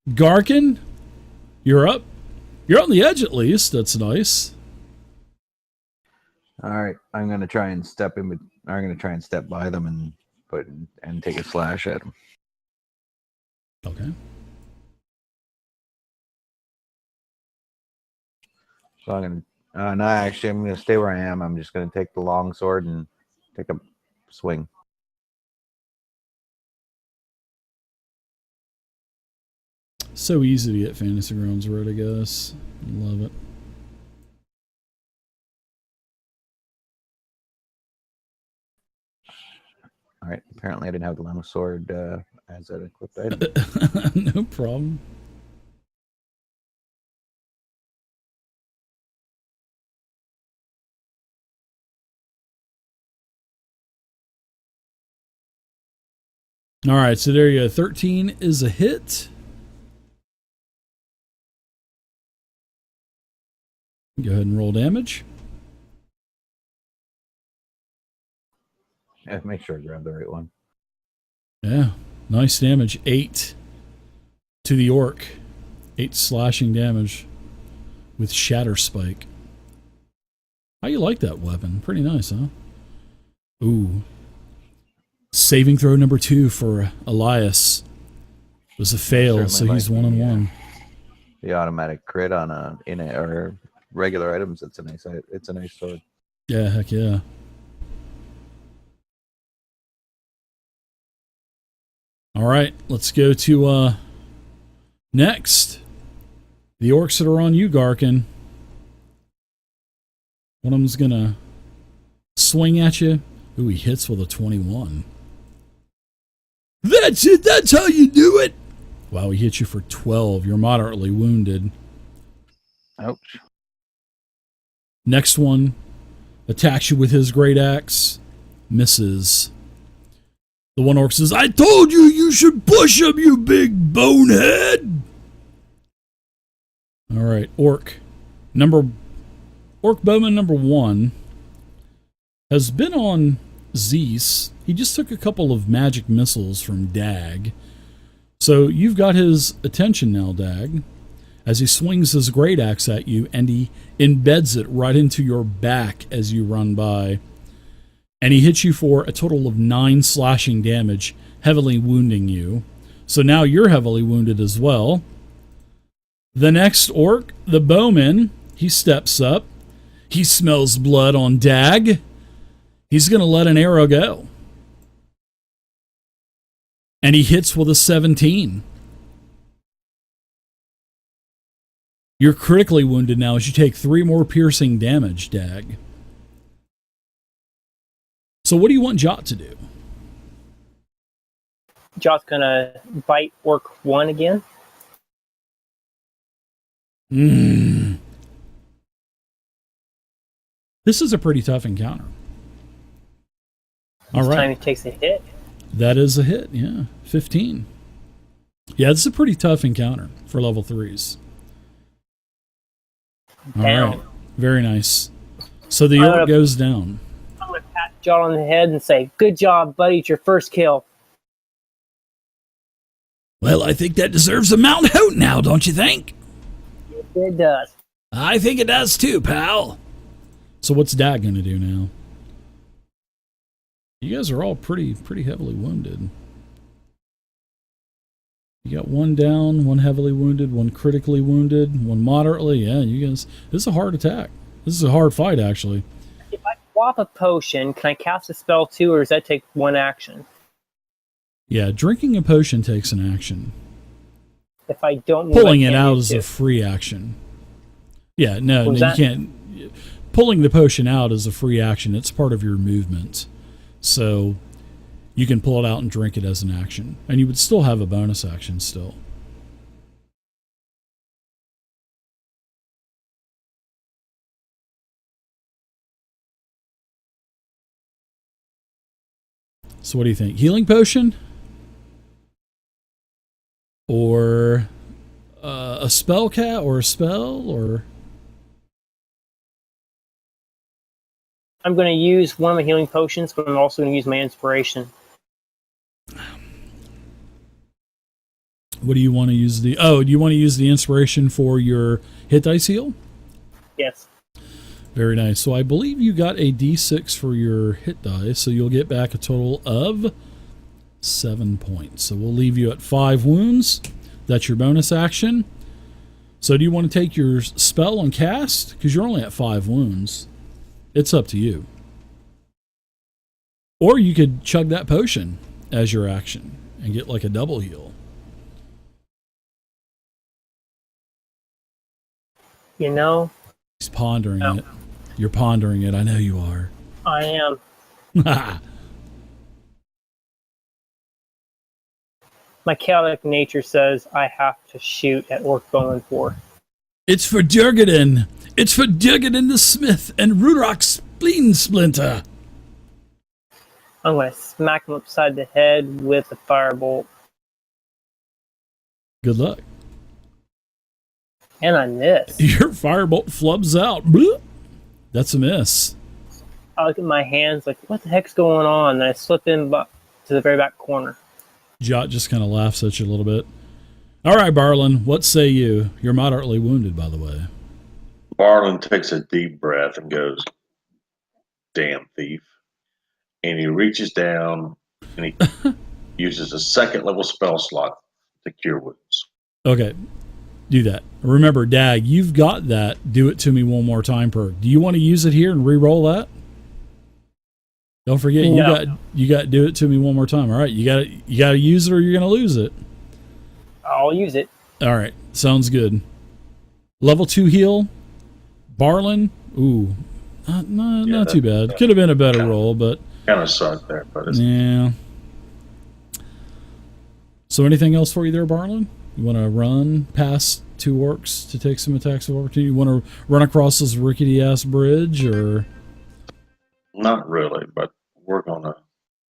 Garkin, you're up. You're on the edge at least. That's nice. All right, I'm gonna try and step in. I'm gonna try and step by them and take a slash at them. Okay. So I'm gonna. No, actually, I'm gonna stay where I am. I'm just gonna take the long sword and take a swing. So easy to get Fantasy Grounds right, I guess. Love it. All right. Apparently, I didn't have the long sword as an equipped item. No problem. All right, so there you go. 13 is a hit. Go ahead and roll damage. Yeah, make sure I grab the right one. Yeah, nice damage. 8 to the orc. 8 slashing damage with Shatter Spike. How you like that weapon? Pretty nice, huh? Ooh. Saving throw number 2 for Elias was a fail, so he's 1-1. The automatic crit on or regular items. It's a nice sword. Yeah, heck yeah. All right, let's go to next. The orcs that are on you, Garkin. One of them's gonna swing at you. Ooh, he hits with a 21. That's it. That's how you do it. Wow, he hit you for 12. You're moderately wounded. Ouch. Next one attacks you with his great axe. Misses. The one orc says, I told you you should push him, you big bonehead. All right, orc bowman number 1 has been on Zeus. He just took a couple of magic missiles from Dag. So you've got his attention now, Dag, as he swings his great axe at you, and he embeds it right into your back as you run by. And he hits you for a total of 9 slashing damage, heavily wounding you. So now you're heavily wounded as well. The next orc, the bowman, he steps up. He smells blood on Dag. He's going to let an arrow go. And he hits with a 17. You're critically wounded now as you take 3 more piercing damage, Dag. So what do you want Jot to do? Jot's gonna bite orc 1 again. This is a pretty tough encounter. All right. This time he takes a hit. That is a hit, yeah. 15. Yeah, this is a pretty tough encounter for level 3s. All Down. right. Very nice. So the orc goes down. I'm gonna pat Jot on the head and say, good job, buddy, it's your first kill. Well, I think that deserves a Mount Hoot now, don't you think? Yes, it does. I think it does too, pal. So what's Dag going to do now? You guys are all pretty heavily wounded. You got 1 down, 1 heavily wounded, 1 critically wounded, 1 moderately. Yeah, you guys, this is a hard attack. This is a hard fight, actually. If I swap a potion, can I cast a spell too, or does that take 1 action? Yeah, drinking a potion takes an action. If I don't move, Pulling it out is a free action. Yeah, no, you can't. Pulling the potion out is a free action. It's part of your movement. So you can pull it out and drink it as an action. And you would still have a bonus action still. So what do you think? Healing potion? Or a spell cat or a spell? Or I'm going to use one of my healing potions, but I'm also going to use my inspiration. What do you want to use the... Oh, do you want to use the inspiration for your hit dice heal? Yes. Very nice. So I believe you got a d6 for your hit dice, so you'll get back a total of 7 points. So we'll leave you at 5 wounds. That's your bonus action. So do you want to take your spell and cast? Because you're only at 5 wounds. It's up to you. Or you could chug that potion as your action and get like a double heal. You know, He's pondering it. You're pondering it. I know you are. I am. My chaotic nature says I have to shoot at Orc Bowman 4. It's for Durgadin. It's for Durgadin the Smith and Rudrock Spleen Splinter. I'm going to smack him upside the head with a firebolt. Good luck. And I miss. Your firebolt flubs out. Bloop. That's a miss. I look at my hands like, what the heck's going on? And I slip in to the very back corner. Jot just kind of laughs at you a little bit. All right, Barlin, what say you? You're moderately wounded, by the way. Barlin takes a deep breath and goes, damn thief. And he reaches down and he uses a second level spell slot to cure wounds. Okay, do that. Remember, Dag, you've got that Do It To Me One More Time perk. Do you want to use it here and re-roll that? Don't forget, you got Do It To Me One More Time. All right, you got to use it or you're going to lose it. I'll use it. All right, sounds good. Level 2 heal, Barlin. Ooh, not too bad. Could have been a better roll, but kind of sucked there, but it's yeah. So anything else for you there, Barlin? You want to run past 2 orcs to take some attacks of opportunity? You want to run across this rickety-ass bridge, or? not really, but we're gonna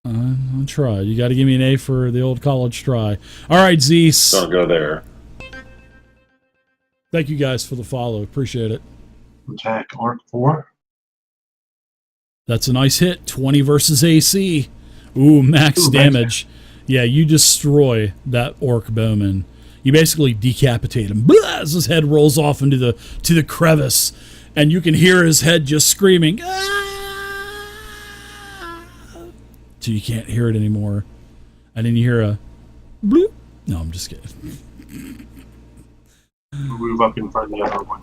I'll try. You got to give me an A for the old college try. All right, Zeus. gonna go there. Thank you guys for the follow. Appreciate it. Attack Orc 4. That's a nice hit. 20 versus AC. Ooh, max damage. Yeah, you destroy that orc bowman. You basically decapitate him. Blah, as his head rolls off into the crevice, and you can hear his head just screaming. Ah! So you can't hear it anymore. And then you hear a bloop. No, I'm just kidding. Move up in front of the other one.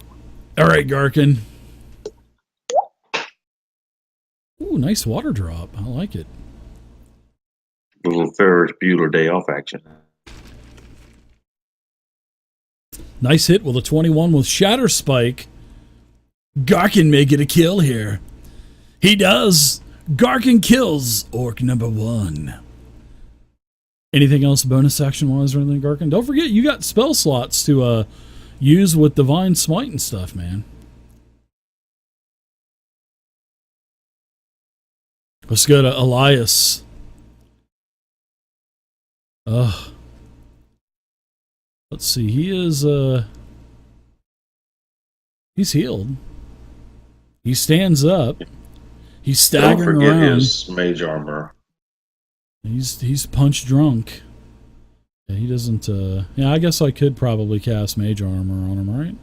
All right, Garkin. Ooh, nice water drop. I like it. A little Ferris Bueller day off action. Nice hit with a 21 with Shatter Spike. Garkin may get a kill here. He does. Garkin kills Orc number 1. Anything else bonus action wise or anything, Garkin? Don't forget, you got spell slots to use with Divine Smite and stuff, man. Let's go to Elias. Let's see. He is he's healed. He stands up. He's staggering Don't forget around. his mage armor. He's punch drunk. Yeah, he doesn't yeah, I guess I could probably cast mage armor on him, right?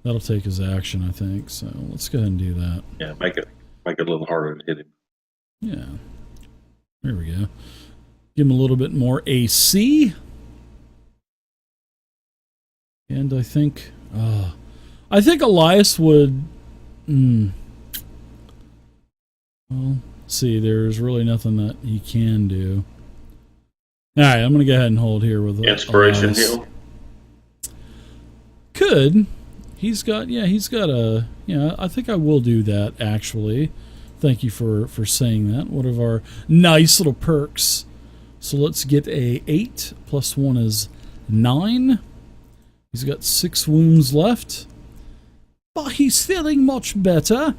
That'll take his action, I think. So let's go ahead and do that. Yeah, make it a little harder to hit him. Yeah. There we go. Give him a little bit more AC. And I think Elias would well, see, there's really nothing that he can do. Alright, I'm gonna go ahead and hold here with Inspiration Elias. heal. Could. He's got a I think I will do that actually. Thank you for saying that. One of our nice little perks. So let's get a 8 plus 1 is 9. He's got 6 wounds left. But he's feeling much better.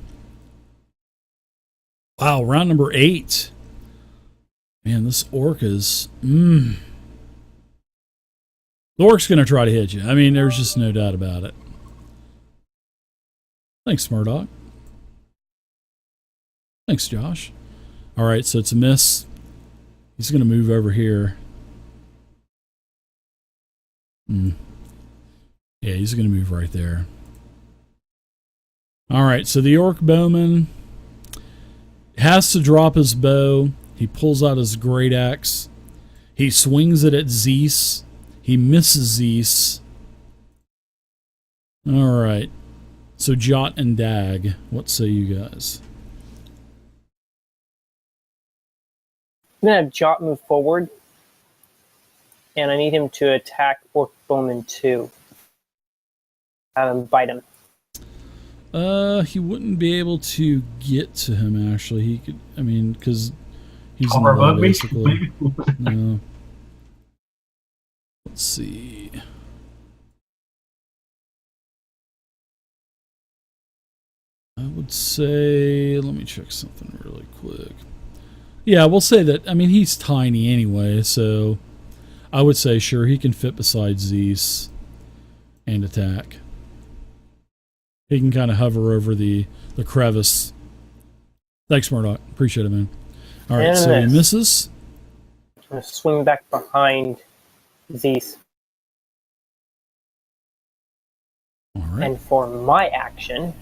Wow, round number 8. Man, this orc is... The orc's going to try to hit you. I mean, there's just no doubt about it. Thanks, Murdoch. Thanks, Josh. All right, so it's a miss. He's going to move over here. Mm. Yeah, he's going to move right there. All right, so the orc bowman has to drop his bow. He pulls out his great axe. He swings it at Zeus. He misses Zeus. All right. So Jot and Dag, what say you guys? I'm going to have Jot move forward. And I need him to attack Orc Bowman 2. Have him bite him. He wouldn't be able to get to him, actually. He could, I mean, because he's in the Hover way, above me. basically. No. Let's see. I would say, let me check something really quick. Yeah, we'll say that, I mean, he's tiny anyway, so I would say, sure, he can fit beside Zeus and attack. He can kind of hover over the crevice. Thanks, Murdoch. Appreciate it, man. All right, And so he miss. misses. I'm going to swing back behind Zeus. All right. And for my action,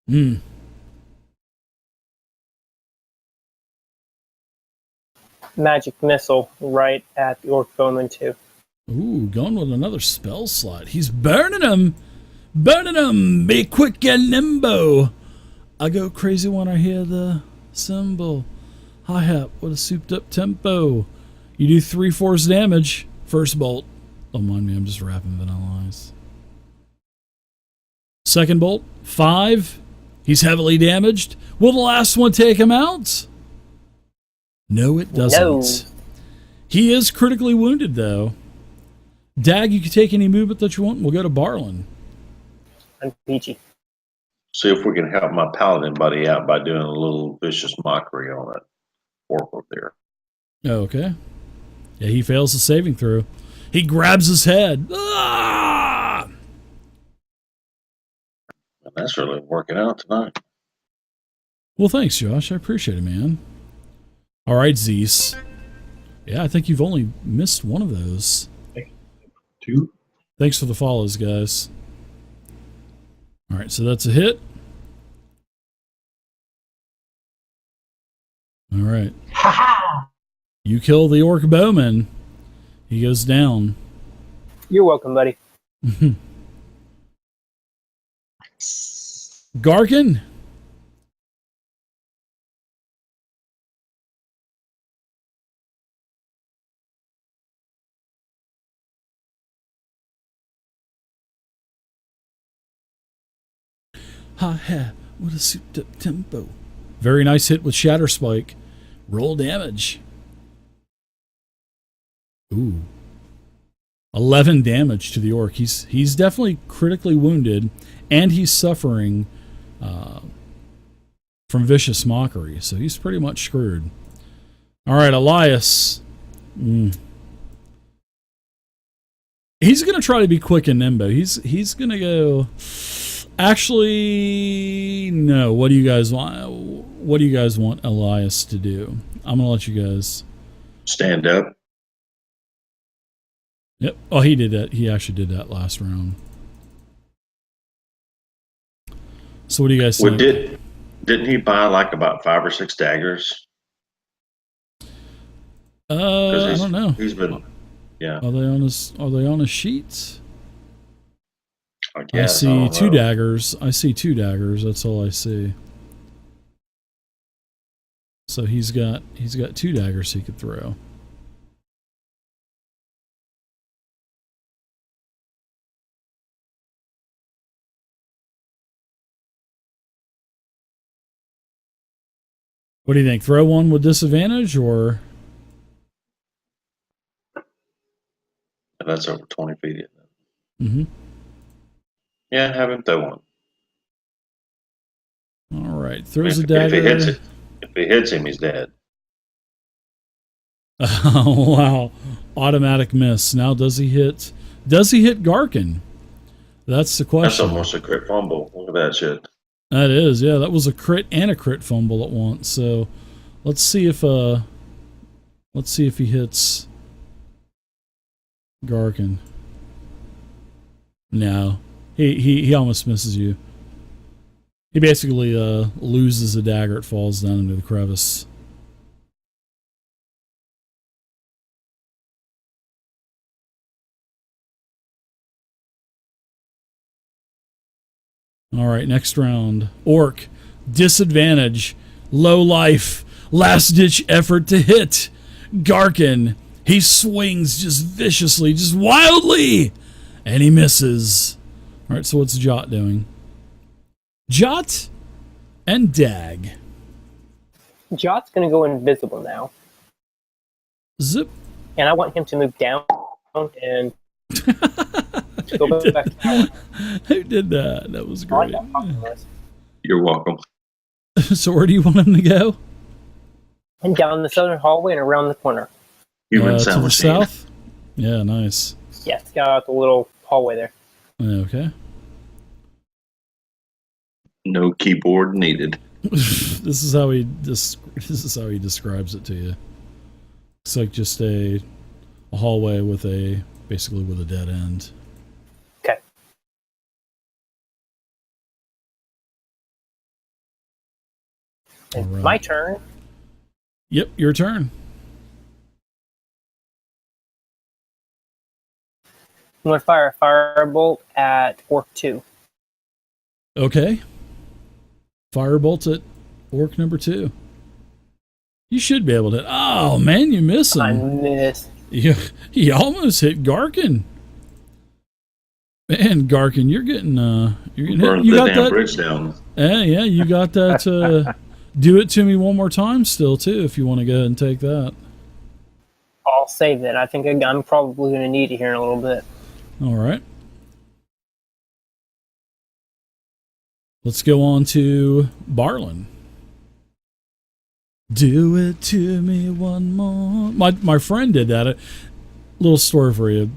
Hmm. magic missile right at the Orc Bowman 2. Ooh, going with another spell slot. He's burning them. Burning them. Be quick and nimble. I go crazy when I hear the cymbal. Hi-hat, what a souped-up tempo. You do 3/4 damage. First bolt. Don't mind me, I'm just rapping Vanilla Ice. Second bolt, 5. He's heavily damaged. Will the last one take him out? No, it doesn't. No. He is critically wounded, though. Dag, you can take any movement that you want. We'll go to Barlin. I'm peachy. See if we can help my paladin buddy out by doing a little vicious mockery on that orc over there. Oh, okay. Yeah, he fails the saving throw. He grabs his head. Ah! And that's really working out tonight. Well, thanks, Josh. I appreciate it, man. All right, Zeus. Yeah, I think you've only missed one of those. 2. Thanks for the follows, guys. All right, so that's a hit. All right. Ha ha! You kill the orc bowman. He goes down. You're welcome, buddy. Garkin? Ha, what a souped up tempo. Very nice hit with Shatter Spike. Roll damage. Ooh. 11 damage to the orc. He's definitely critically wounded, and he's suffering from vicious mockery, so he's pretty much screwed. All right, Elias. He's going to try to be quick and nimble. He's going to go... Actually, no. What do you guys want? What do you guys want Elias to do? I'm going to let you guys... Stand up. Yep. Oh, he did that. He actually did that last round. So what do you guys think? Didn't he buy like about 5 or 6 daggers? I don't know. He's been, yeah. Are they on his sheets? I I guess, see I 2 know. daggers. I see 2 daggers. That's all I see. So he's got 2 daggers he could throw. What do you think? Throw one with disadvantage, or? And that's over 20 feet, isn't it? Mm-hmm. Yeah, have him throw one. All right. Throws a If dagger. if he hits him, he's dead. Oh, wow. Automatic miss. Now, does he hit Garkin? That's the That's question. almost a crit fumble. Look at that shit. That is, yeah. That was a crit and a crit fumble at once. So let's see if he hits Garkin. No, he almost misses you. He basically loses a dagger. It falls down into the crevice. All right, next round. Orc, disadvantage, low life, last ditch effort to hit. Garkin, he swings just viciously, just wildly, and he misses. All right, so what's Jot doing? Jot and Dag. Jot's going to go invisible now. Zip. And I want him to move down and go back down. Who did that? That was great. You're welcome. So where do you want him to go? And down the southern hallway and around the corner. Human To sound the machine. south? Yeah, nice. Yes, got out the little hallway there. Okay. No keyboard needed. This is how he describes it to you. It's like just a hallway with basically with a dead end. Okay. All right. My turn. Yep, your turn. I'm going to fire a firebolt at Orc 2. Okay. Firebolt at Orc number 2. You should be able to. Oh man, you miss I him. miss. You almost hit Garkin. Man, Garkin, you're getting hit. Burn You the got damn that? bridge down. Yeah, you got that. Do it to me one more time, still too, if you want to go ahead and take that. I'll save it. I think I'm probably going to need it here in a little bit. All right. Let's go on to Barlin. Do it to me one more. My friend did that. A little story for you.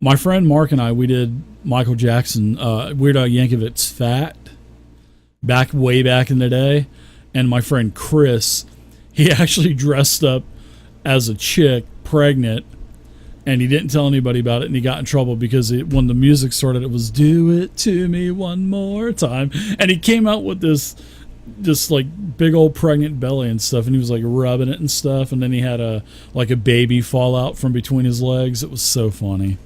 My friend Mark and I, we did Michael Jackson, Weird Al Yankovic's Fat, way back in the day. And my friend Chris, he actually dressed up as a chick, pregnant, and he didn't tell anybody about it, and he got in trouble because when the music started, it was "Do it to me one more time," and he came out with this like big old pregnant belly and stuff, and he was like rubbing it and stuff, and then he had a baby fall out from between his legs. It was so funny.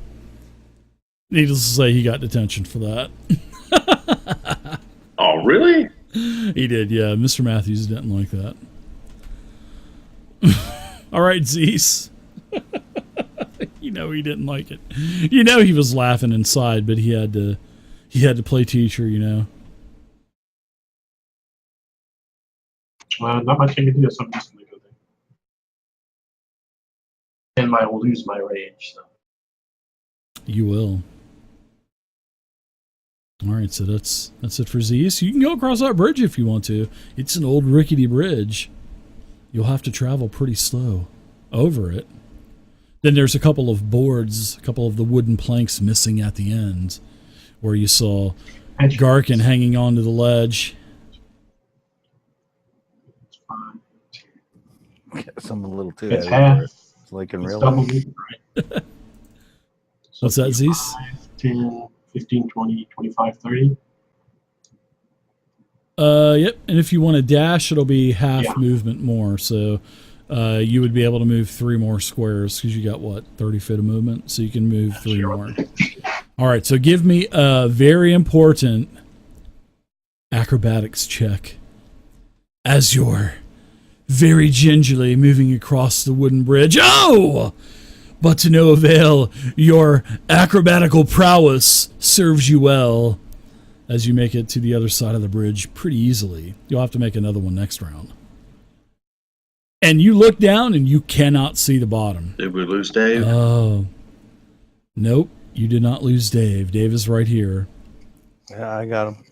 Needless to say, he got detention for that. Oh, really? He did, yeah. Mr. Matthews didn't like that. All right, Zeus. You know he didn't like it. You know he was laughing inside, but he had to play teacher, you know. Not much I can do. So I'm just gonna go there. And I will lose my rage. So. You will. All right, so that's it for Zeus. You can go across that bridge if you want to. It's an old rickety bridge. You'll have to travel pretty slow over it. Then there's a couple of boards, a couple of the wooden planks missing at the end, where you saw Garkin hanging onto the ledge. It's fine. Some a little too It's heavy half. for it. It's like in It's real double life. right? What's that, Zeus? 5, 10, 15, 20, 25, 30. Yep. And if you want to dash, it'll be half Yeah. movement more. So you would be able to move 3 more squares because you got, 30 feet of movement? So you can move 3 Sure. more. All right. So give me a very important acrobatics check as you're very gingerly moving across the wooden bridge. Oh! But to no avail, your acrobatical prowess serves you well as you make it to the other side of the bridge pretty easily. You'll have to make another one next round. And you look down and you cannot see the bottom. Did we lose Dave? Oh. Nope, you did not lose Dave. Dave is right here. Yeah, I got him.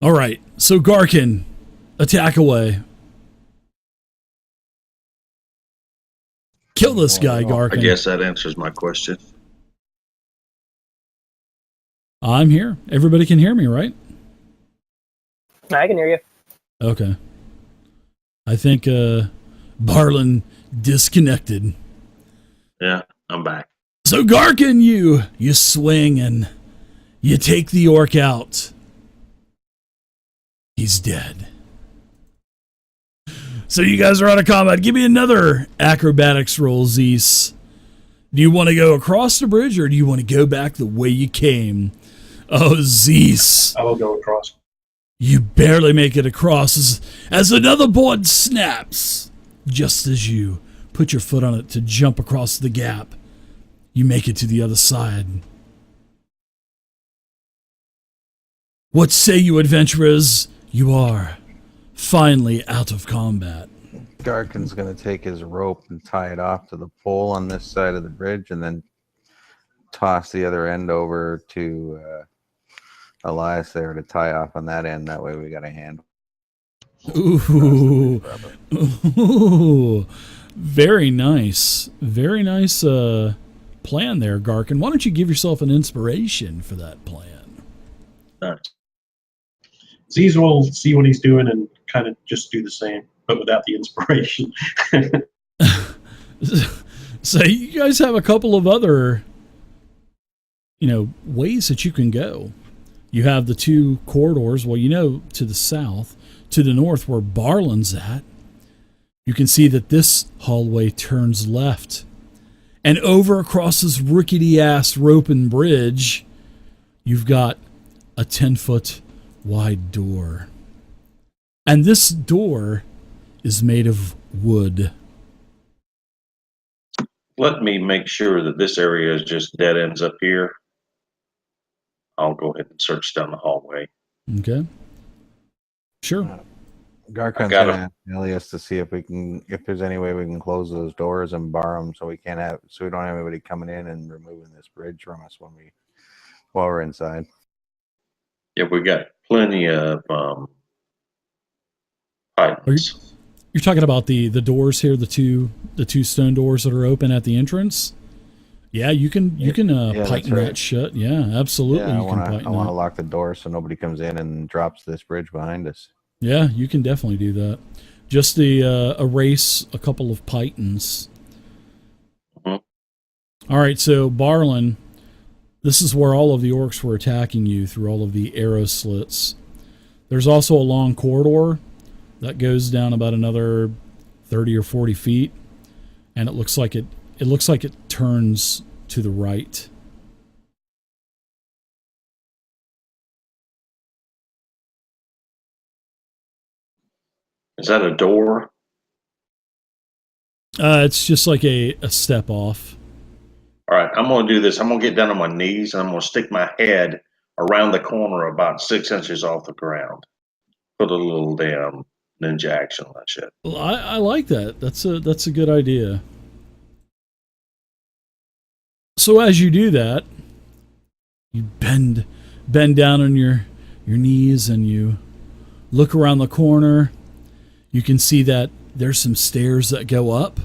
All right, so Garkin, attack away. Kill this guy, I Garkin. guess that answers my question. I'm here. Everybody can hear me, right? I can hear you. Okay. I think Barlin disconnected. Yeah, I'm back. So Garkin, you swing and you take the orc out. He's dead. So you guys are out of combat. Give me another acrobatics roll, Zeus. Do you want to go across the bridge or do you want to go back the way you came? Oh, Zeus. I will go across. You barely make it across as another board snaps. Just as you put your foot on it to jump across the gap, you make it to the other side. What say you, adventurers? You are finally out of combat. Garkin's going to take his rope and tie it off to the pole on this side of the bridge and then toss the other end over to Elias there to tie off on that end. That way we got a hand. Ooh. Ooh. Very nice. Very nice plan there, Garkin. Why don't you give yourself an inspiration for that plan? Nice. Z's will see what he's doing and kind of just do the same, but without the inspiration. So you guys have a couple of other, ways that you can go. You have the two corridors. Well, to the south, to the north where Barlin's at, you can see that this hallway turns left. And over across this rickety-ass rope and bridge, you've got a 10-foot wide door. And this door is made of wood. Let me make sure that this area is just dead ends up here. I'll go ahead and search down the hallway. Okay. Sure. Garkin's going to ask Elias to see if there's any way we can close those doors and bar them so we don't have anybody coming in and removing this bridge from us while we're inside. Yeah, we got plenty of pipes. You're talking about the doors here, the two stone doors that are open at the entrance. Yeah, you can tighten that shut. Yeah, absolutely. Yeah, I want to lock the door so nobody comes in and drops this bridge behind us. Yeah, you can definitely do that. Just erase a couple of pythons. Mm-hmm. All right, so Barlin, this is where all of the orcs were attacking you through all of the arrow slits. There's also a long corridor that goes down about another 30 or 40 feet, and it looks like it turns to the right. Is that a door? It's just like a step off. All right, I'm going to do this. I'm going to get down on my knees, and I'm going to stick my head around the corner about 6 inches off the ground. Put a little damn ninja action on that shit. Well, I like that. That's a good idea. So as you do that, you bend down on your knees and you look around the corner. You can see that there's some stairs that go up,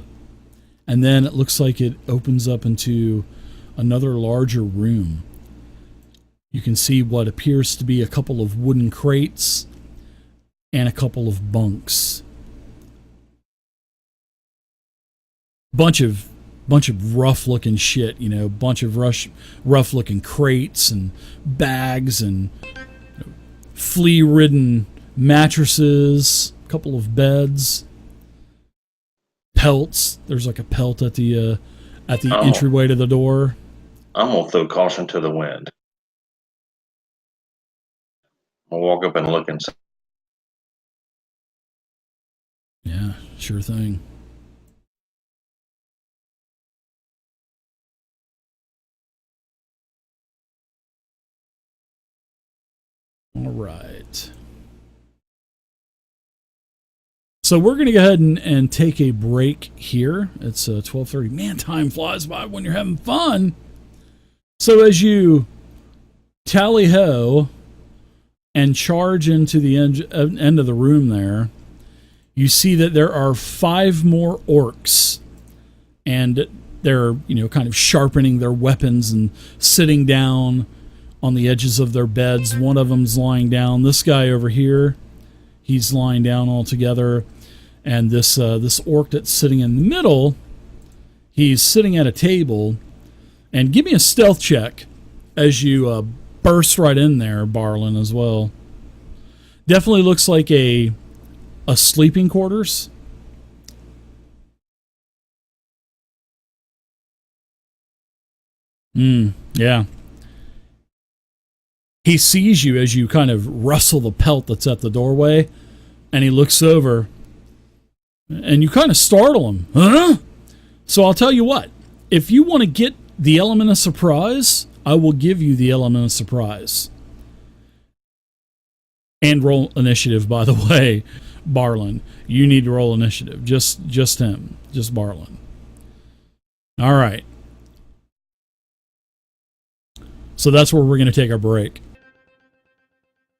and then it looks like it opens up into another larger room. You can see what appears to be a couple of wooden crates and a couple of bunks. Bunch of rough looking shit, bunch of rough looking crates and bags and flea ridden mattresses, a couple of beds, pelts. There's like a pelt at the entryway to the door. I'm gonna throw caution to the wind. I'll walk up and look inside. Yeah, sure thing. All right. So we're going to go ahead and take a break here. It's 12:30. Man, time flies by when you're having fun. So as you tally-ho and charge into the end of the room there, you see that there are 5 more orcs. And they're, kind of sharpening their weapons and sitting down on the edges of their beds. One of them's lying down. This guy over here, he's lying down altogether. And this orc that's sitting in the middle, he's sitting at a table. And give me a stealth check as you burst right in there, Barlin, as well. Definitely looks like a sleeping quarters. Yeah. He sees you as you kind of rustle the pelt that's at the doorway, and he looks over, and you kind of startle him. Huh? So I'll tell you what. If you want to get the element of surprise, I will give you the element of surprise. And roll initiative, by the way, Barlin. You need to roll initiative. Just him. Just Barlin. All right. So that's where we're going to take our break.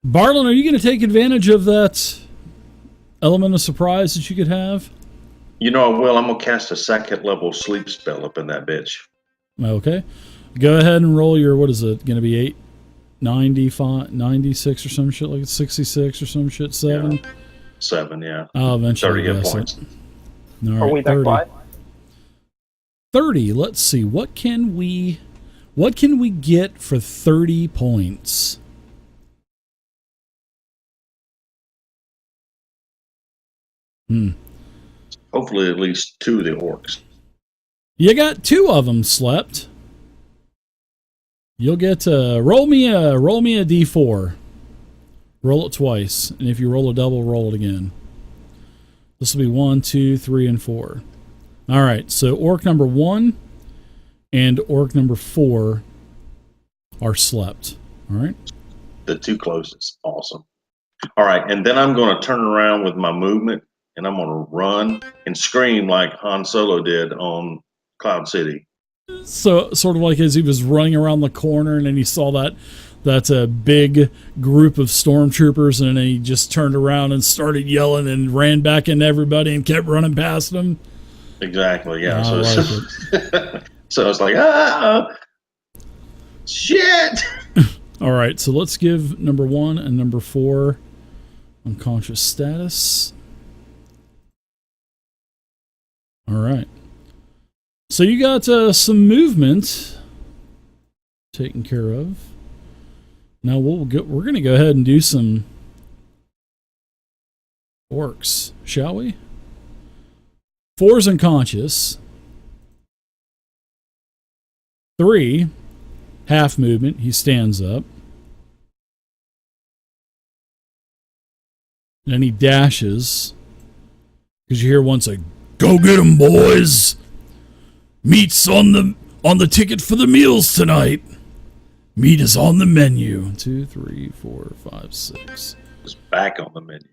Barlin, are you going to take advantage of that element of surprise that you could have? You know I will. I'm going to cast a second level sleep spell up in that bitch. Okay. Go ahead and roll your, what is it, going to be 895, 96 or some shit, like 66 or some shit, 7? Yeah. 7, yeah. I'll eventually 30 hit guess points. it. All right, Are we back 30. live? 30. Let's see. What can we get for 30 points? Hopefully at least 2 of the orcs. You got 2 of them slept. You'll get roll me a d4. Roll it twice, and if you roll a double, roll it again. This will be 1, 2, 3, and 4. All right. So orc number 1 and orc number 4 are slept. All right. The 2 closest. Awesome. All right, and then I'm going to turn around with my movement, and I'm going to run and scream like Han Solo did on Cloud City. So sort of like as he was running around the corner, and then he saw that big group of stormtroopers, and then he just turned around and started yelling and ran back into everybody and kept running past them. Exactly, yeah. I So, like it. so it's like, shit! All right, so let's give number 1 and number 4 unconscious status. All right. So you got some movement taken care of. Now we're going to go ahead and do some orcs, shall we? 4's unconscious. 3, half movement. He stands up. And then he dashes. Because you hear one say, "Go get 'em, boys! Meat's on the ticket for the meals tonight. Meat is on the menu." 2, 3, 4, 5, 6. It's back on the menu.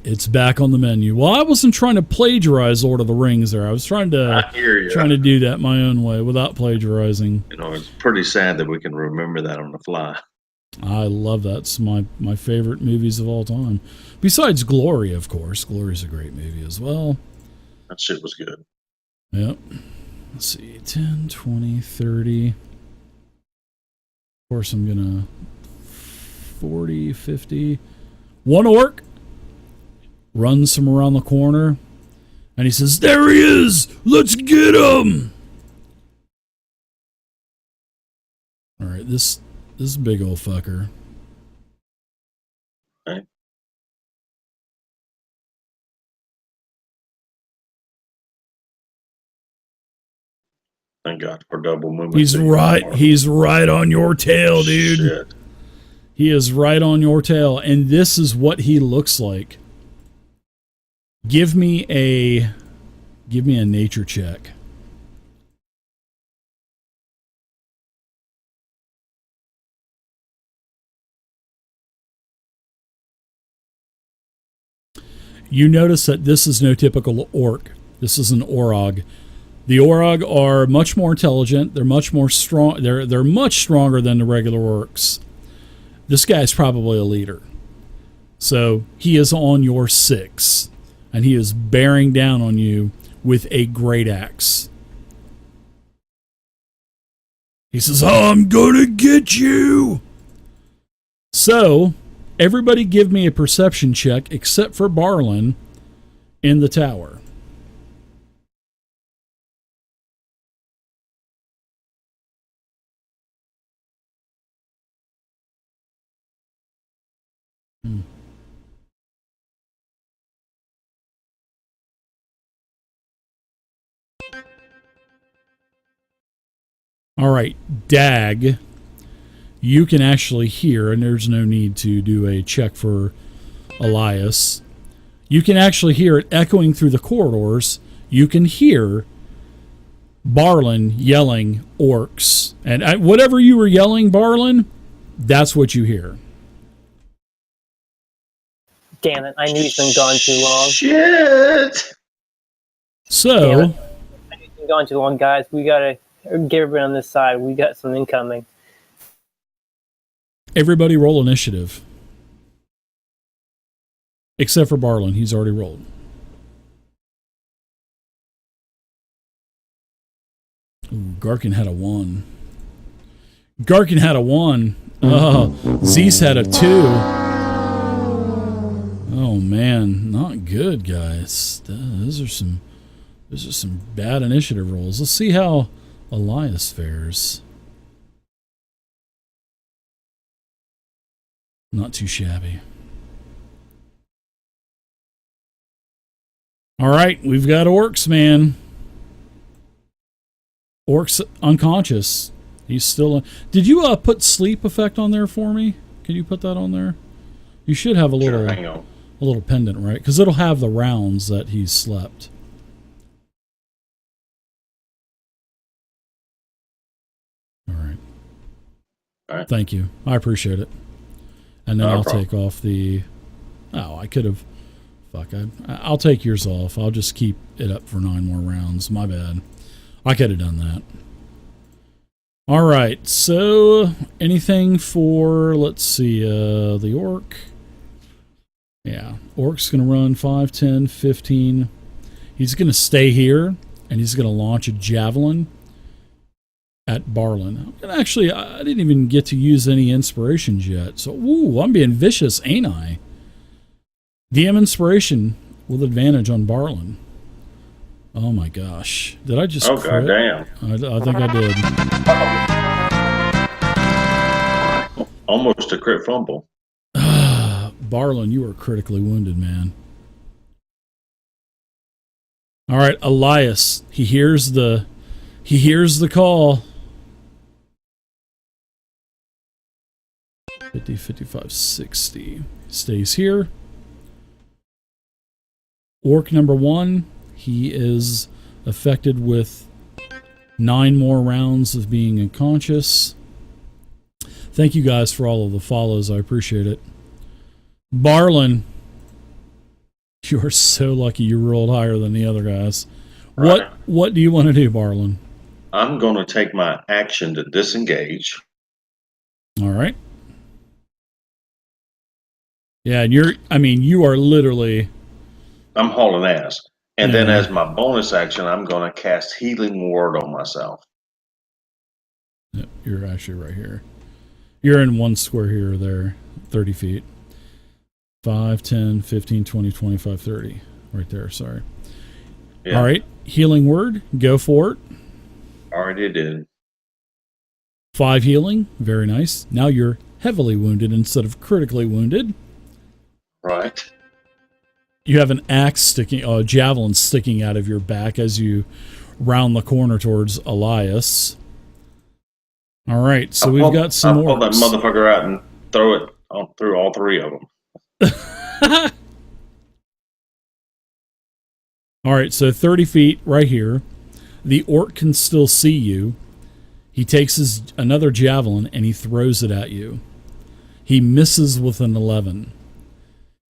It's back on the menu. Well, I wasn't trying to plagiarize Lord of the Rings there. I was trying I hear you. to do that my own way without plagiarizing. You know, it's pretty sad that we can remember that on the fly. I love that. It's my favorite movies of all time. Besides Glory, of course. Glory's a great movie as well. That shit was good. Yep. Let's see. 10, 20, 30. Of course, I'm going to 40, 50. One orc runs from around the corner, and he says, "There he is! Let's get him!" All right, this big old fucker. Right. Thank God for double movement. He's right on your tail, dude. Shit. He is right on your tail, and this is what he looks like. Give me a nature check. You notice that this is no typical orc. This is an orog. The orog are much more intelligent. They're much more strong. They're much stronger than the regular orcs. This guy's probably a leader. So he is on your 6, and he is bearing down on you with a great axe. He says, "I'm gonna get you." So, everybody give me a perception check except for Barlin in the tower. All right, Dag, you can actually hear, and there's no need to do a check for Elias. You can actually hear it echoing through the corridors. You can hear Barlin yelling orcs. And whatever you were yelling, Barlin, that's what you hear. Damn it! I knew he's been gone too long. Shit! So, Damn it. I knew he's been gone too long, guys. We gotta get everybody on this side. We got something coming. everybody roll initiative. Except for Barlin, he's already rolled. Ooh, Garkin had a 1. Garkin had a 1. Zeus had a 2. Oh man, not good, guys. Those are some bad initiative rolls. Let's see how Elias fares. Not too shabby. All right, we've got orcs, man. Orcs unconscious. He's still. Did you put sleep effect on there for me? Can you put that on there? You should have a little, hang on. a little pendant, right? Because it'll have the rounds that he's slept. All right. All right. Thank you. I appreciate it. And then No I'll problem. take off the. Oh, I could have. Fuck. I'll take yours off. I'll just keep it up for 9 more rounds. My bad. I could have done that. All right. So, anything for, let's see, the orc? Yeah. Orc's going to run 5, 10, 15. He's going to stay here, and he's going to launch a javelin at Barlin. Actually, I didn't even get to use any inspirations yet. So, ooh, I'm being vicious, ain't I? DM inspiration with advantage on Barlin. Oh my gosh. Did I just Oh, crit? goddamn. I think I did. Almost a crit fumble. Barlin, you are critically wounded, man. All right, Elias. He hears the call. 50, 55, 60. Stays here. Orc number 1, he is affected with 9 more rounds of being unconscious. Thank you guys for all of the follows. I appreciate it. Barlin, you are so lucky you rolled higher than the other guys. Right. What do you want to do, Barlin? I'm going to take my action to disengage. All right. Yeah, and you are literally... I'm hauling ass. And Yeah. then as my bonus action, I'm going to cast Healing Word on myself. Yep, you're actually right here. You're in one square here or there, 30 feet. 5, 10, 15, 20, 25, 30. Right there, sorry. Yeah. All right, healing word, go for it. Already did. 5 healing, very nice. Now you're heavily wounded instead of critically wounded. Right. You have an axe sticking, a javelin sticking out of your back as you round the corner towards Elias. All right, so we've got some I'll pull that orcs. motherfucker out and throw it through all 3 of them. All right, so 30 feet right here. The orc can still see you. He takes another javelin and he throws it at you. He misses with an 11.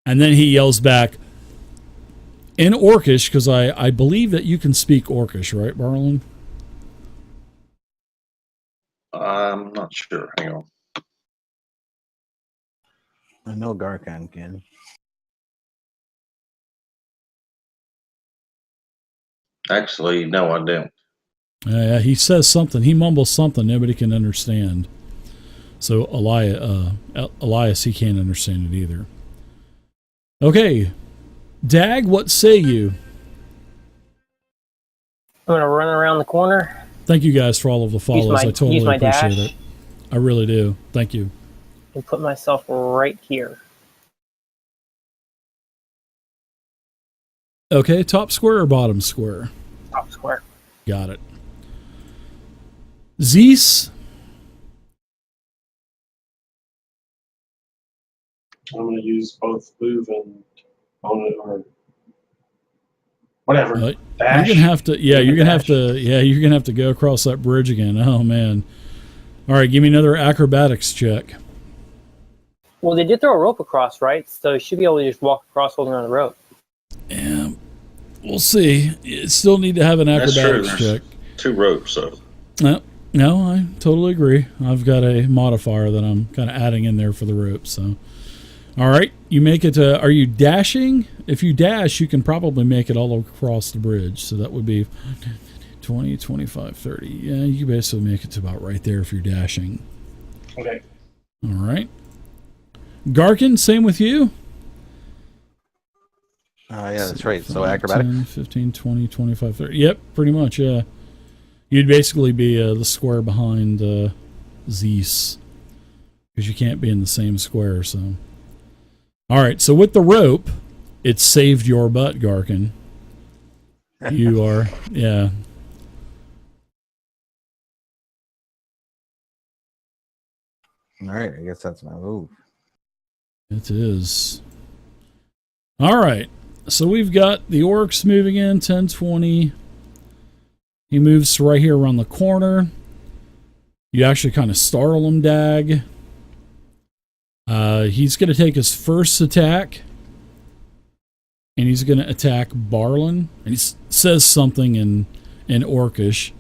And then he yells back in Orcish, because I believe that you can speak Orcish, right, Barlin? I'm not sure. Hang on. I know Garkan can. Actually, no, I don't. He says something. He mumbles something nobody can understand. So Elias, he can't understand it either. Okay, Dag, what say you? I'm gonna run around the corner. Thank you guys for all of the follows. I totally use my appreciate dash. it. I really do. Thank you. And put myself right here. Okay, top square or bottom square? Top square. Got it. Zeus. I'm going to use both move and bonus or whatever. You're Dash. gonna have to. Yeah, you're gonna have Dash. to. Yeah, you're gonna have to go across that bridge again. Oh man. All right, give me another acrobatics check. Well, they did throw a rope across, right? So you should be able to just walk across holding on the rope. Yeah, we'll see. You still need to have an That's true. acrobatics There's check. 2 ropes, so No, I totally agree. I've got a modifier that I'm kind of adding in there for the rope. So, all right, you make it. Are you dashing? If you dash, you can probably make it all across the bridge. So that would be 20, 25, 30. Yeah, you basically make it to about right there if you're dashing. Okay. All right. Garkin, same with you? Yeah, that's right. So 5, acrobatic. 10, 15, 20, 25, 30. Yep, pretty much, yeah. You'd basically be the square behind Zeus. Because you can't be in the same square, so. All right, so with the rope, it saved your butt, Garkin. You are, yeah. All right, I guess that's my move. It is. All right. So we've got the orcs moving in, 10, 20. He moves right here around the corner. You actually kind of startle him, Dag. He's going to take his first attack. And he's going to attack Barlin. And he says something in Orcish.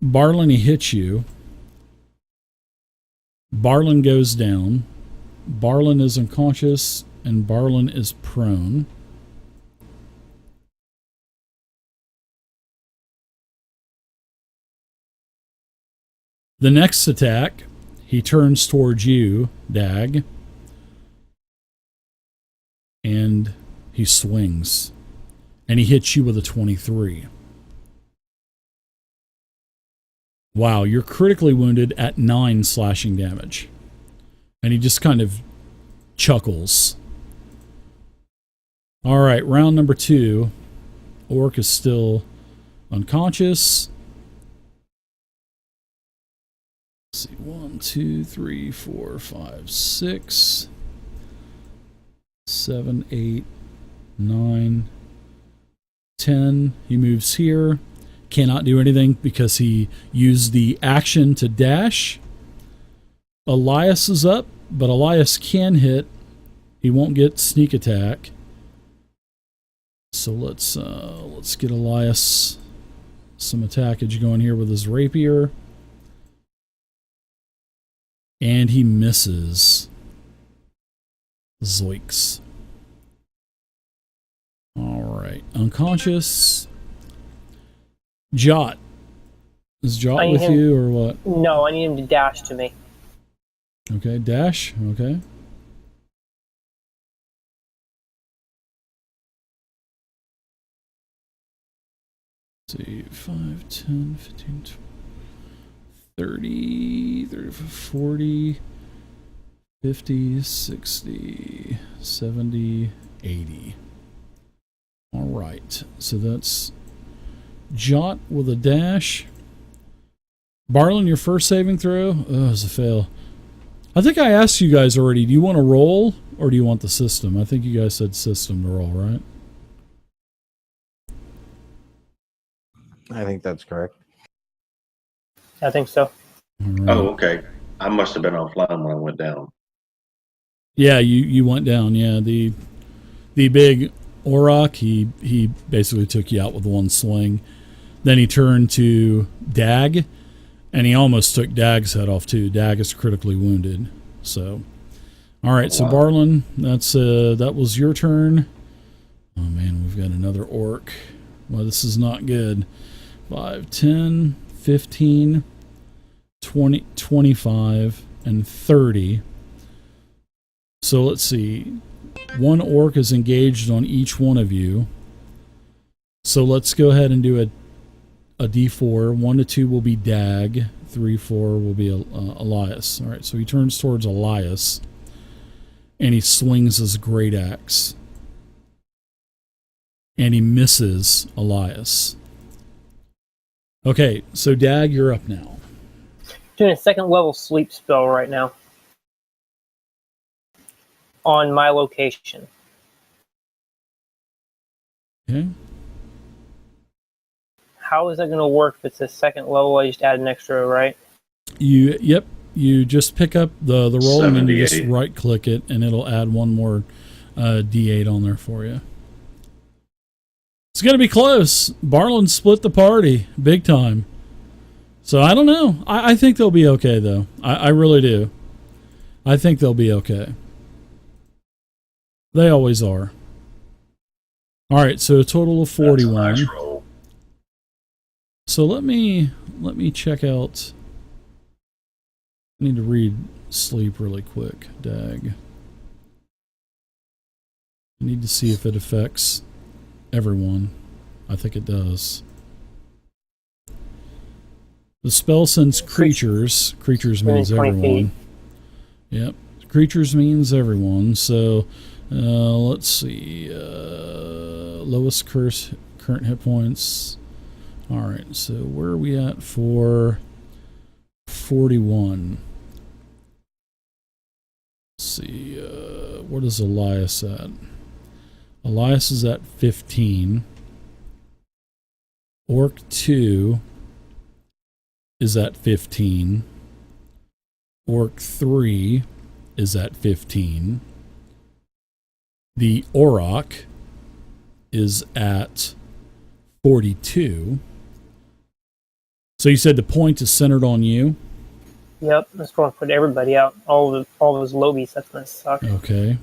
Barlin, he hits you. Barlin goes down. Barlin is unconscious, and Barlin is prone. The next attack, he turns towards you, Dag, and he swings, and he hits you with a 23. Wow, you're critically wounded at 9 slashing damage. And he just kind of chuckles. All right, round number 2. Orc is still unconscious. Let's see, 1, 2, 3, 4, 5, 6, 7, 8, 9, 10. He moves here. Cannot do anything because he used the action to dash. Elias is up, but Elias can hit. He won't get sneak attack. So let's get Elias some attackage going here with his rapier. And he misses. Zoinks. Alright. Unconscious. Jot. Is Jot with you or what? No, I need him to dash to me. Okay, dash. Okay. Let's see, 5, 10, 15, 20, 30, 35, 40, 50, 60, 70, 80. All right, so that's Jot with a dash. Barlin, your first saving throw? Oh, it's a fail. I think I asked you guys already, do you want to roll or do you want the system? I think you guys said system to roll, right? I think that's correct. I think so. Right. Oh, okay. I must have been offline when I went down. Yeah, you went down. Yeah, the big Auroch, he basically took you out with one swing. Then he turned to Dag, and he almost took Dag's head off too. Dag is critically wounded. So, all right. So Barlin, that was your turn. Oh man, we've got another orc. Well, this is not good. 5, 10, 15, 20, 25, and 30. So let's see. One orc is engaged on each one of you. So let's go ahead and do a D4. 1 to 2 will be Dag. 3, 4 will be Elias. All right, so he turns towards Elias, and he swings his great axe. And he misses Elias. Okay, so Dag, you're up now. Doing a second level sleep spell right now. On my location. Okay. How is that going to work if it's a second level? I just add an extra, right? Yep. You just pick up the roll and then you just 78. right click it, and it'll add one more D8 on there for you. It's going to be close. Barlin split the party big time. So I don't know. I think they'll be okay, though. I really do. I think they'll be okay. They always are. All right, so a total of 41. That's a nice roll. So let me check out. I need to read sleep really quick. Dag. I need to see if it affects everyone. I think it does. The spell sends creatures. Creatures means 20 everyone. Yep. Creatures means everyone. So let's see. Lowest current hit points. All right. So where are we at for 41? Let's see. What is Elias at? Elias is at 15. Orc 2 is at 15. Orc 3 is at 15. The Auroch is at 42. So you said the point is centered on you? Yep, that's going to put everybody out. All those lobies. That's going to suck. Okay.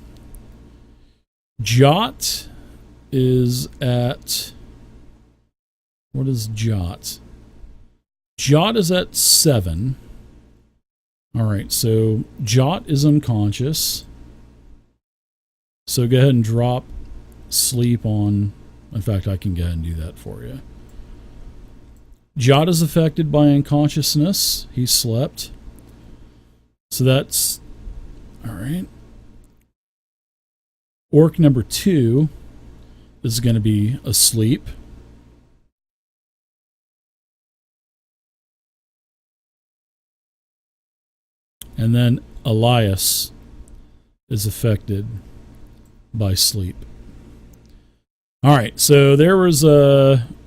Jot is at... What is Jot? Jot is at 7. Alright, so Jot is unconscious. So go ahead and drop sleep on... In fact, I can go ahead and do that for you. Jot is affected by unconsciousness. He slept. So that's... Alright. Orc number 2 is going to be asleep. And then Elias is affected by sleep. All right, so there was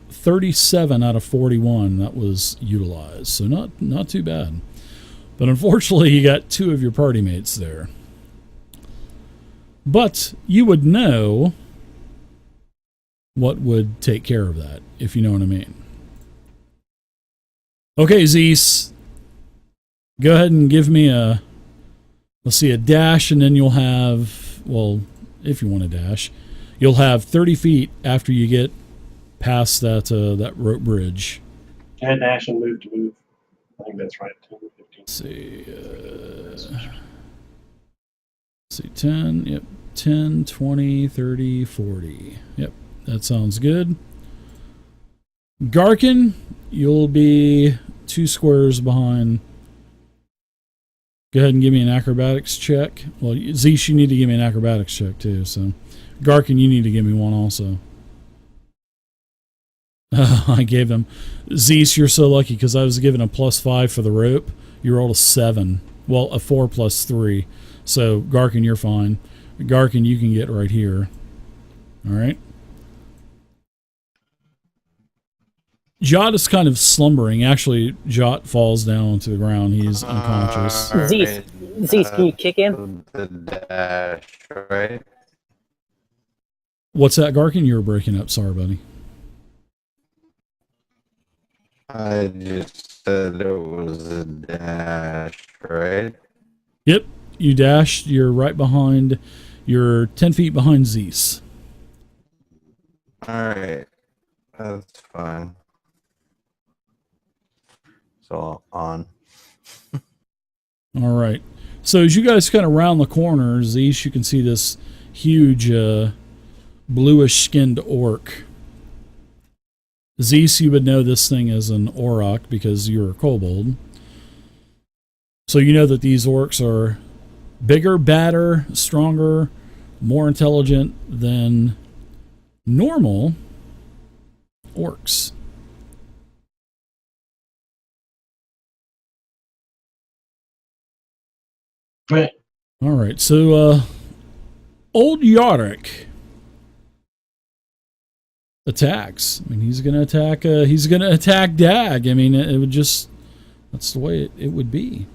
37 out of 41 that was utilized, so not too bad. But unfortunately, you got 2 of your party mates there. But you would know what would take care of that, if you know what I mean. Okay, Zeus. Go ahead and give me a, let's see, a dash, and then you'll have, well, if you want to dash, you'll have 30 feet after you get past that rope bridge. And dash and move to move. I think that's right. 10, 15. Let's see, 10, yep, 10, 20, 30, 40. Yep, that sounds good. Garkin, you'll be 2 squares behind. Go ahead and give me an acrobatics check. Well, Zeus, you need to give me an acrobatics check too. So, Garkin, you need to give me one also. I gave him. Zeus, you're so lucky because I was given a +5 for the rope. You rolled a 7. Well, a 4 + 3. So, Garkin, you're fine. Garkin, you can get right here. All right. Jot is kind of slumbering. Actually, Jot falls down to the ground. He's unconscious. Zeus, can you kick in? The dash, right? What's that, Garkin? You were breaking up. Sorry, buddy. I just said it was a dash, right? Yep. You dashed. You're right behind. You're 10 feet behind Zeus. Alright. That's fine. So on. All right. So as you guys kind of round the corner, Zeus, you can see this huge bluish-skinned orc. Zeus, you would know this thing as an auroch because you're a kobold. So you know that these orcs are bigger, badder, stronger, more intelligent than normal orcs. Right. All right, so old Yawning attacks. I mean, he's gonna attack. He's gonna attack Dag. I mean, it would just—that's the way it would be.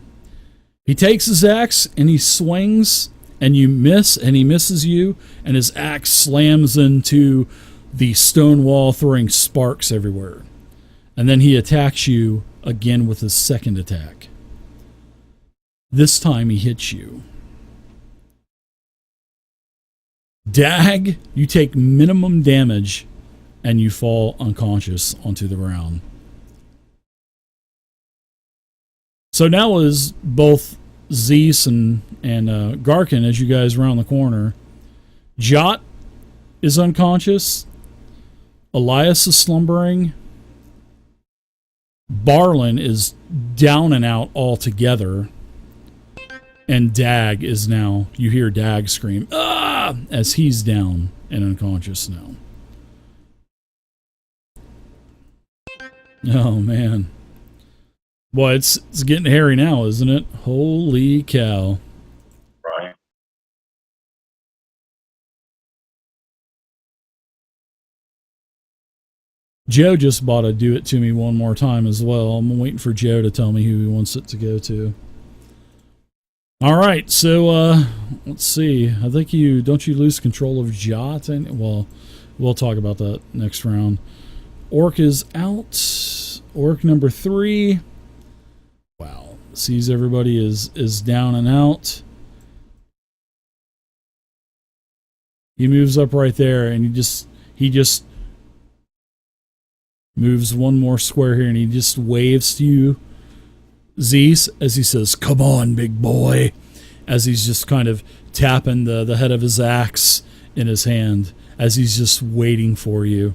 He takes his axe and he swings, and you miss, and he misses you, and his axe slams into the stone wall, throwing sparks everywhere. And then he attacks you again with his second attack. This time he hits you. Dag, you take minimum damage and you fall unconscious onto the ground. So now is both Zeus and Garkin, as you guys round the corner. Jot is unconscious. Elias is slumbering. Barlin is down and out altogether. And Dag is now, you hear Dag scream, "Ah!" as he's down and unconscious now. Oh, man. Boy, it's getting hairy now, isn't it? Holy cow. Right. Joe just bought a Do It To Me One More Time as well. I'm waiting for Joe to tell me who he wants it to go to. All right, so let's see. I think don't you lose control of Jot? Well, we'll talk about that next round. Orc is out. Orc number 3. Wow. Sees everybody is down and out. He moves up right there, and he just moves one more square here, and he just waves to you, Zeus, as he says, "Come on, big boy," as he's just kind of tapping the head of his axe in his hand, as he's just waiting for you.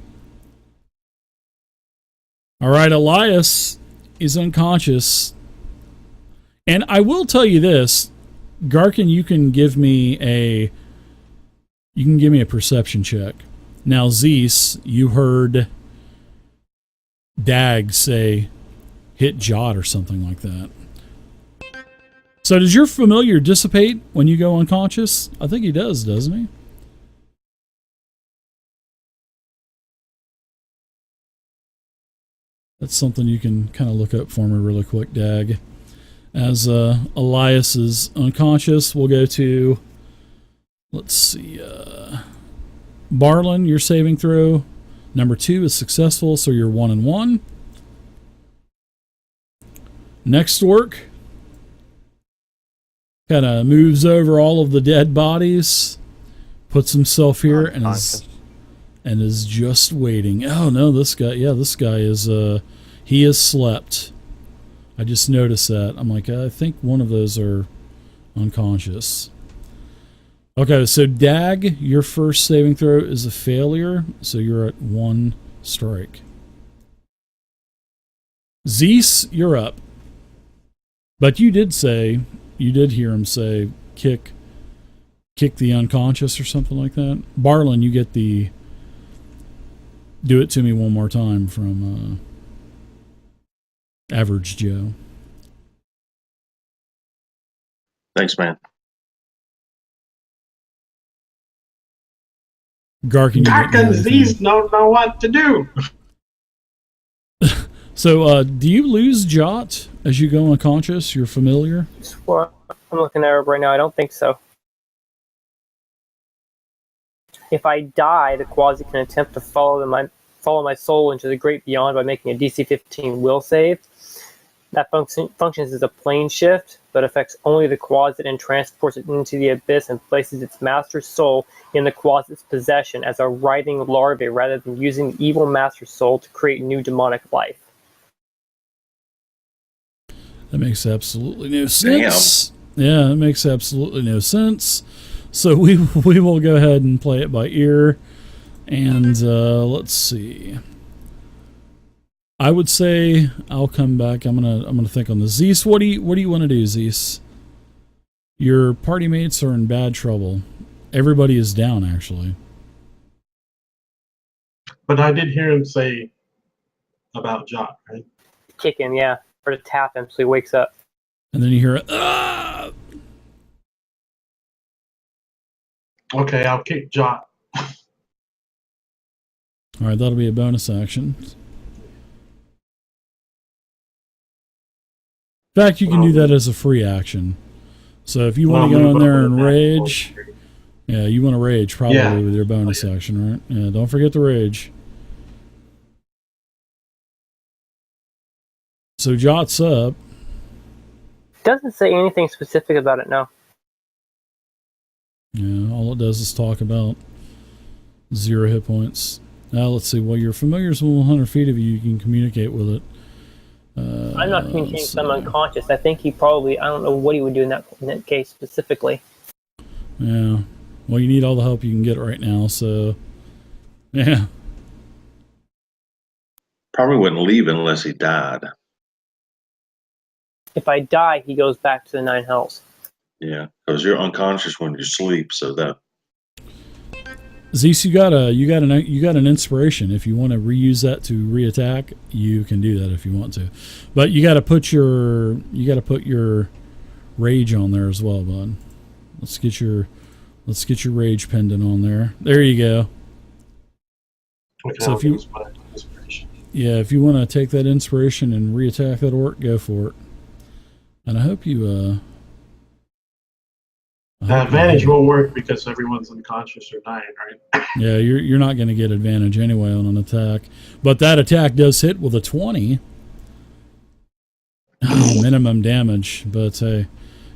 All right, Elias is unconscious. And I will tell you this, Garkin, you can give me a perception check. Now, Zeus, you heard Dag say, "Hit Jot" or something like that. So does your familiar dissipate when you go unconscious? I think he does, doesn't he? That's something you can kind of look up for me really quick, Dag. As Elias is unconscious, we'll go to, let's see, Barlin, your saving throw. Number 2 is successful, so you're 1 and 1. Next orc kind of moves over all of the dead bodies, puts himself here, and is just waiting. Oh no, this guy is he has slept. I just noticed that. I'm like, I think one of those are unconscious. Okay, so Dag, your first saving throw is a failure, so you're at 1 strike. Zeus, you're up. But you did hear him say, kick the unconscious or something like that. Barlin, you get the Do It To Me One More Time from Average Joe. Thanks, man. Garkin, these don't know what to do. So, do you lose Jot as you go unconscious? You're familiar? Well, I'm looking at it right now. I don't think so. If I die, the Quasi can attempt to follow my soul into the great beyond by making a DC 15 will save. That functions as a plane shift, but affects only the Quasit and transports it into the abyss and places its master's soul in the Quasit's possession as a writhing larvae rather than using the evil master's soul to create new demonic life. That makes absolutely no sense. Yeah, it makes absolutely no sense. So we will go ahead and play it by ear. And let's see. I would say I'll come back. I'm gonna think on the Zeus. What do you want to do, Zeus? Your party mates are in bad trouble. Everybody is down, actually. But I did hear him say about Jot, right? Kick him, yeah, or to tap him so he wakes up. And then you hear ah! Okay, I'll kick Jot. All right, that'll be a bonus action. In fact, you can do that as a free action. So if you want to go in there and rage, yeah, you want to rage probably with your bonus action, right? Yeah, don't forget the rage. So Jot's up. Doesn't say anything specific about it, no. Yeah, all it does is talk about 0 hit points. Now let's see. While your familiar's within 100 feet of you, you can communicate with it. I'm not communicating with them unconscious. I think he probably, I don't know what he would do in that case specifically. Yeah. Well, you need all the help you can get right now, so yeah. Probably wouldn't leave unless he died. If I die, he goes back to the 9 hells. Yeah, because you're unconscious when you sleep, so that. Zeus, you got an inspiration. If you want to reuse that to reattack, you can do that if you want to. But you got to put your rage on there as well, bud. Let's get your rage pendant on there. There you go. Okay, So if you if you want to take that inspiration and reattack that orc, go for it. And I hope you the advantage won't work because everyone's unconscious or dying, right? Yeah, you're not going to get advantage anyway on an attack. But that attack does hit with a 20. Minimum damage, but hey,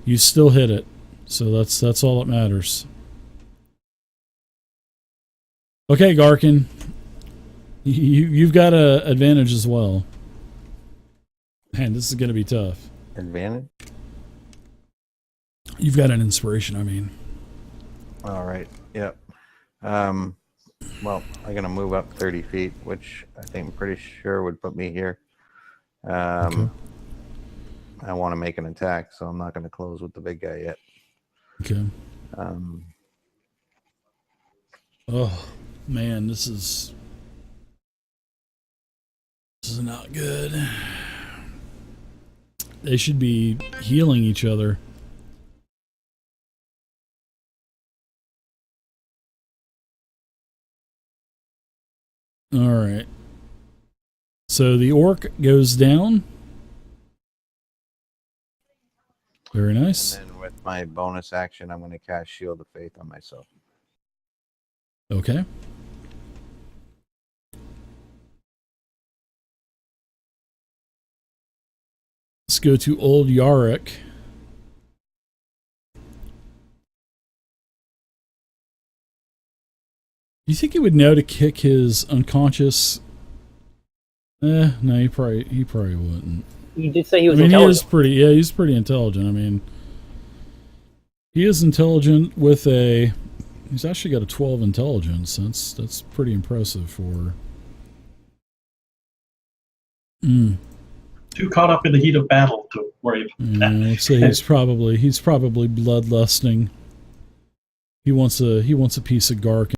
you still hit it. So that's all that matters. Okay, Garkin. You've got an advantage as well. Man, this is going to be tough. Advantage? You've got an inspiration, I mean. All right. Yep. Well, I'm going to move up 30 feet, which I think I'm pretty sure would put me here. Okay. I want to make an attack, so I'm not going to close with the big guy yet. Okay. Oh, man, this is not good. They should be healing each other. All right. So the orc goes down. Very nice. And then with my bonus action, I'm going to cast Shield of Faith on myself. Okay. Let's go to old Yarrick. You think he would know to kick his unconscious? No, he probably wouldn't. You did say he was He intelligent. is pretty. Yeah, he's pretty intelligent. I mean, he is intelligent with a. He's actually got a 12 intelligence. That's pretty impressive for. Too caught up in the heat of battle to worry about that. Let's say he's probably bloodlusting. He wants a piece of Gark.